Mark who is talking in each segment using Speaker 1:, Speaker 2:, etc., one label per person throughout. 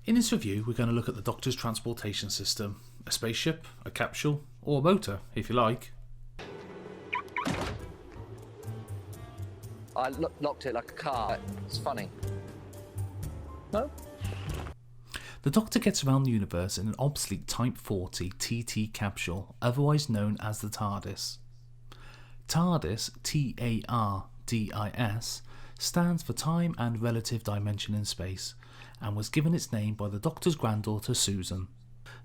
Speaker 1: In this review, we're going to look at the Doctor's transportation system, a spaceship, a capsule, or a motor, if you like.
Speaker 2: I locked it like a car. It's funny. No?
Speaker 1: The Doctor gets around the universe in an obsolete Type 40 TT capsule, otherwise known as the TARDIS. TARDIS, T.A.R.D.I.S, stands for Time and Relative Dimension in Space, and was given its name by the Doctor's granddaughter Susan.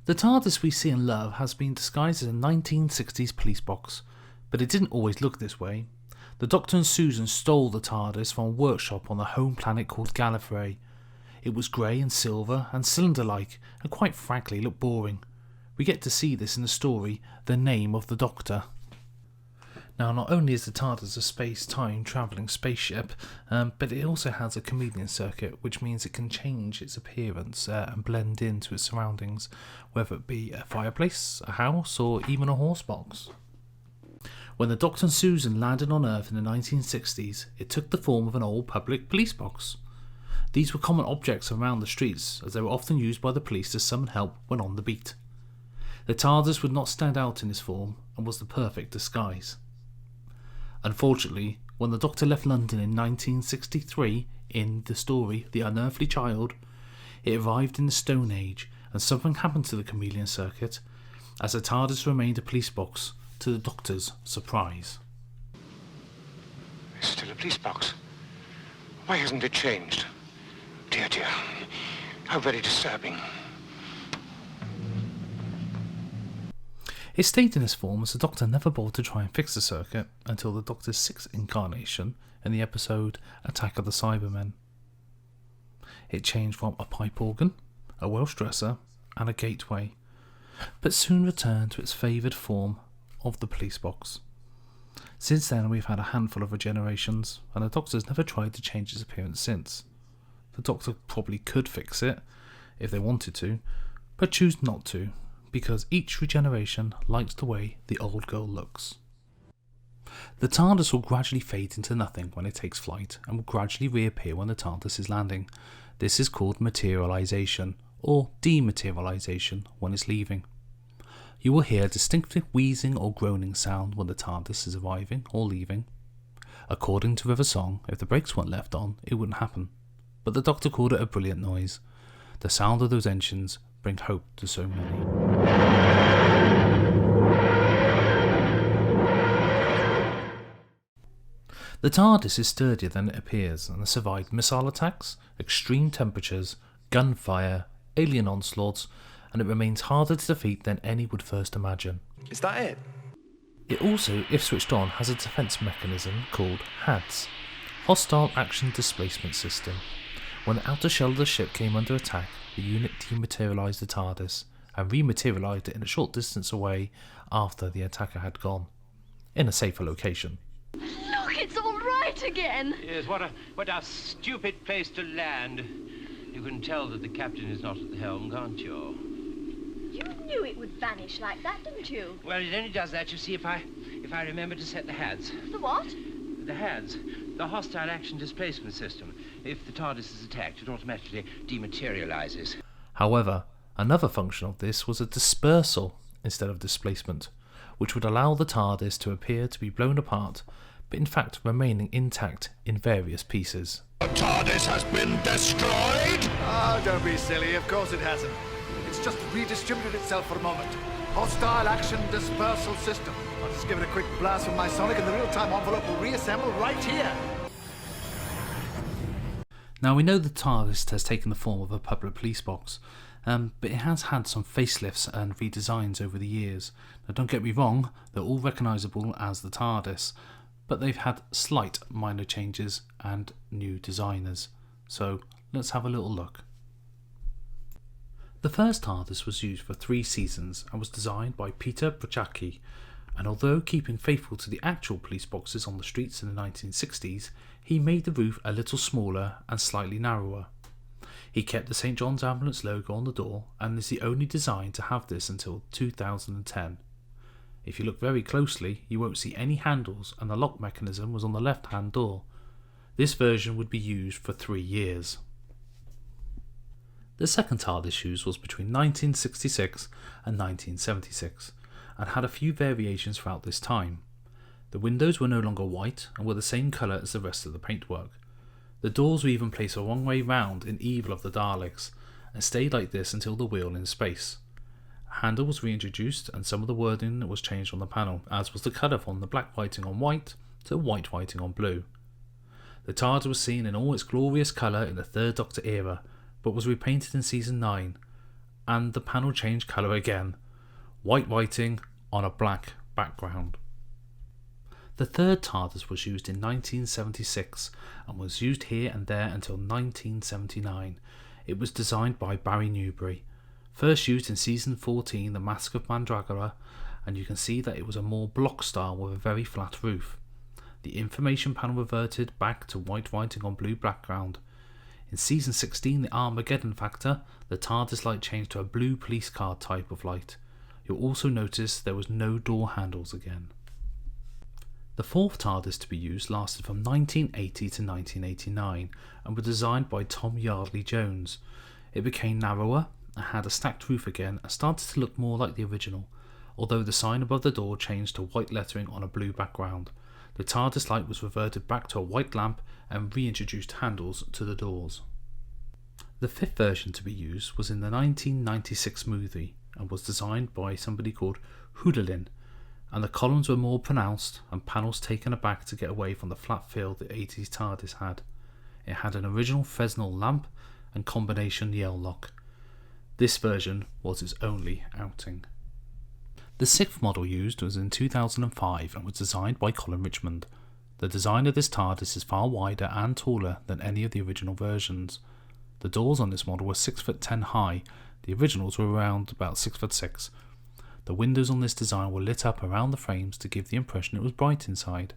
Speaker 1: The TARDIS we see and love has been disguised as a 1960s police box, but it didn't always look this way. The Doctor and Susan stole the TARDIS from a workshop on the home planet called Gallifrey. It was grey and silver and cylinder-like, and quite frankly looked boring. We get to see this in the story, The Name of the Doctor. Now, not only is the TARDIS a space-time travelling spaceship, but it also has a chameleon circuit, which means it can change its appearance and blend into its surroundings, whether it be a fireplace, a house, or even a horse box. When the Doctor and Susan landed on Earth in the 1960s, it took the form of an old public police box. These were common objects around the streets, as they were often used by the police to summon help when on the beat. The TARDIS would not stand out in this form, and was the perfect disguise. Unfortunately, when the Doctor left London in 1963, in the story The Unearthly Child, it arrived in the Stone Age, and something happened to the chameleon circuit, as the TARDIS remained a police box, to the Doctor's surprise.
Speaker 3: It's still a police box. Why hasn't it changed? Dear, dear. How very disturbing.
Speaker 1: It stayed in this form as the Doctor never bothered to try and fix the circuit until the Doctor's sixth incarnation in the episode Attack of the Cybermen. It changed from a pipe organ, a Welsh dresser, and a gateway, but soon returned to its favoured form of the police box. Since then we've had a handful of regenerations, and the Doctor's never tried to change its appearance since. The Doctor probably could fix it, if they wanted to, but choose not to, because each regeneration likes the way the old girl looks. The TARDIS will gradually fade into nothing when it takes flight, and will gradually reappear when the TARDIS is landing. This is called materialisation, or dematerialisation when it's leaving. You will hear a distinctive wheezing or groaning sound when the TARDIS is arriving or leaving. According to River Song, if the brakes weren't left on, it wouldn't happen, but the Doctor called it a brilliant noise. The sound of those engines bring hope to so many. The TARDIS is sturdier than it appears and has survived missile attacks, extreme temperatures, gunfire, alien onslaughts, and it remains harder to defeat than any would first imagine.
Speaker 4: Is that it?
Speaker 1: It also, if switched on, has a defence mechanism called HADS, Hostile Action Displacement System. When the outer shell of the ship came under attack, the unit dematerialised the TARDIS and rematerialised it in a short distance away after the attacker had gone, in a safer location.
Speaker 5: Look, it's all right again!
Speaker 6: Yes, what a stupid place to land. You can tell that the captain is not at the helm, can't you?
Speaker 5: You knew it would vanish like that, didn't you?
Speaker 6: Well, it only does that, you see, if I remember to set the HADS.
Speaker 5: The what?
Speaker 6: The HADS, the Hostile Action Displacement System. If the TARDIS is attacked, it automatically dematerialises.
Speaker 1: However, another function of this was a dispersal instead of displacement, which would allow the TARDIS to appear to be blown apart, but in fact remaining intact in various pieces.
Speaker 3: The TARDIS has been destroyed!
Speaker 4: Oh, don't be silly. Of course it hasn't. It's just redistributed itself for a moment. Hostile Action Dispersal System. I'll just give it a quick blast from my sonic and the real-time envelope will reassemble right here.
Speaker 1: Now, we know the TARDIS has taken the form of a public police box, but it has had some facelifts and redesigns over the years. Now, don't get me wrong, they're all recognisable as the TARDIS, but they've had slight minor changes and new designers. So let's have a little look. The first TARDIS was used for 3 seasons and was designed by Peter Prochacki, and although keeping faithful to the actual police boxes on the streets in the 1960s, he made the roof a little smaller and slightly narrower. He kept the St. John's Ambulance logo on the door and is the only design to have this until 2010. If you look very closely, you won't see any handles, and the lock mechanism was on the left-hand door. This version would be used for 3 years. The second TARDIS use was between 1966 and 1976 and had a few variations throughout this time. The windows were no longer white and were the same colour as the rest of the paintwork. The doors were even placed a wrong way round in Evil of the Daleks and stayed like this until the wheel in space. A handle was reintroduced and some of the wording was changed on the panel, as was the colour from the black writing on white to white writing on blue. The TARDIS was seen in all its glorious colour in the Third Doctor era, but was repainted in Season 9, and the panel changed colour again, white writing on a black background. The third TARDIS was used in 1976 and was used here and there until 1979. It was designed by Barry Newbury. First used in Season 14, The Mask of Mandragora, and you can see that it was a more block style with a very flat roof. The information panel reverted back to white writing on blue background. In Season 16, The Armageddon Factor, the TARDIS light changed to a blue police car type of light. You'll also notice there was no door handles again. The fourth TARDIS to be used lasted from 1980 to 1989 and was designed by Tom Yardley Jones. It became narrower and had a stacked roof again and started to look more like the original, although the sign above the door changed to white lettering on a blue background. The TARDIS light was reverted back to a white lamp and reintroduced handles to the doors. The fifth version to be used was in the 1996 movie and was designed by somebody called Houdelin, and the columns were more pronounced and panels taken aback to get away from the flat feel the 80s TARDIS had. It had an original Fresnel lamp and combination Yale lock. This version was its only outing. The sixth model used was in 2005 and was designed by Colin Richmond. The design of this TARDIS is far wider and taller than any of the original versions. The doors on this model were 6'10" high, the originals were around about 6'6". The windows on this design were lit up around the frames to give the impression it was bright inside.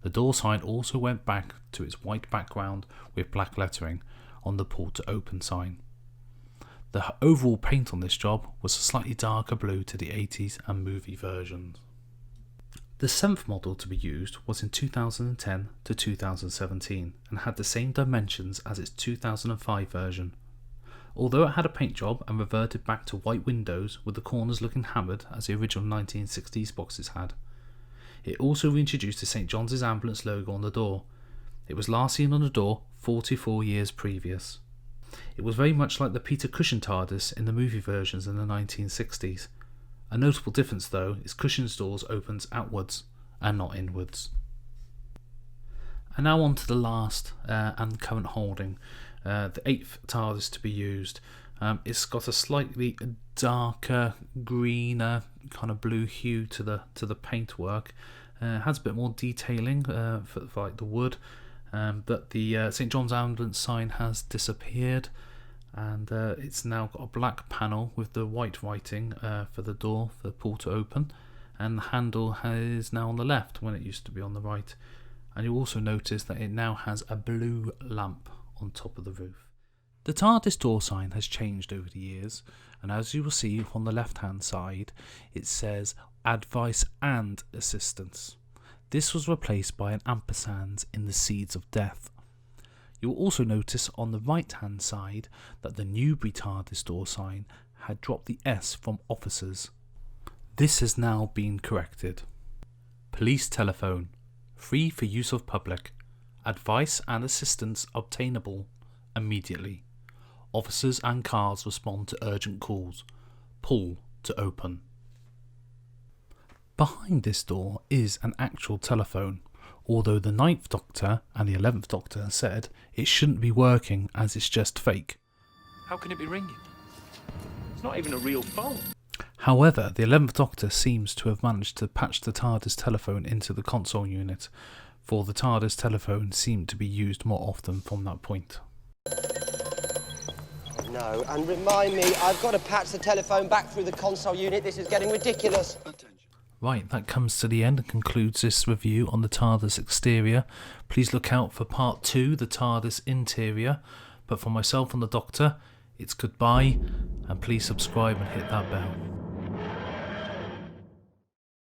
Speaker 1: The door sign also went back to its white background with black lettering on the port to open sign. The overall paint on this job was a slightly darker blue to the 80s and movie versions. The seventh model to be used was in 2010 to 2017 and had the same dimensions as its 2005 version. Although it had a paint job and reverted back to white windows with the corners looking hammered as the original 1960s boxes had. It also reintroduced the St. John's Ambulance logo on the door. It was last seen on the door 44 years previous. It was very much like the Peter Cushing TARDIS in the movie versions in the 1960s. A notable difference though is Cushing's doors opens outwards and not inwards. And now on to the last and current holding. The eighth TARDIS to be used. It's got a slightly darker, greener, kind of blue hue to the paintwork. It has a bit more detailing for like the wood, but the St. John's Ambulance sign has disappeared, and it's now got a black panel with the white writing for the door for the pull to open, and the handle is now on the left when it used to be on the right. And you'll also notice that it now has a blue lamp on top of the roof. The TARDIS door sign has changed over the years, and as you will see on the left hand side it says advice and assistance. This was replaced by an ampersand in the Seeds of Death. You will also notice on the right hand side that the Newbury TARDIS door sign had dropped the S from officers. This has now been corrected. Police telephone, free for use of public. Advice and assistance obtainable immediately. Officers and cars respond to urgent calls. Pull to open. Behind this door is an actual telephone, although the 9th Doctor and the 11th Doctor said it shouldn't be working as it's just fake.
Speaker 7: How can it be ringing? It's not even a real phone.
Speaker 1: However, the 11th Doctor seems to have managed to patch the TARDIS telephone into the console unit, for the TARDIS telephone seemed to be used more often from that point.
Speaker 8: No, and remind me, I've got to patch the telephone back through the console unit. This is getting ridiculous.
Speaker 1: Right, that comes to the end and concludes this review on the TARDIS exterior. Please look out for part 2, the TARDIS interior. But for myself and the Doctor, it's goodbye, and please subscribe and hit that bell.